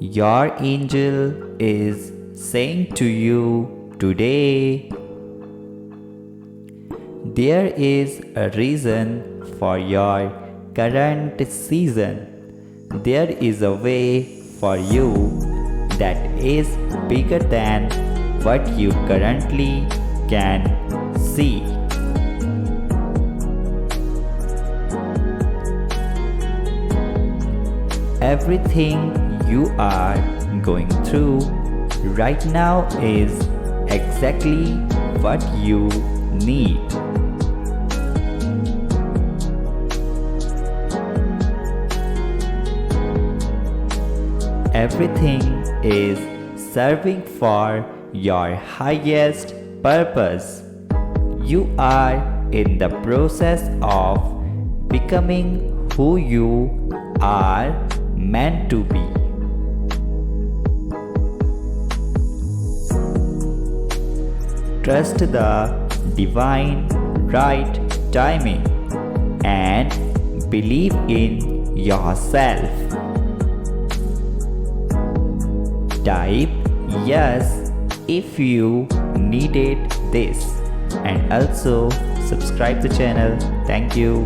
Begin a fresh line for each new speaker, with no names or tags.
Your angel is saying to you today, there is a reason for your current season. There is a way for you that is bigger than what you currently can see. Everything you are going through right now is exactly what you need. Everything is serving for your highest purpose. You are in the process of becoming who you are meant to be. Trust the divine right timing and believe in yourself. Type yes if you needed this and also subscribe the channel. Thank you.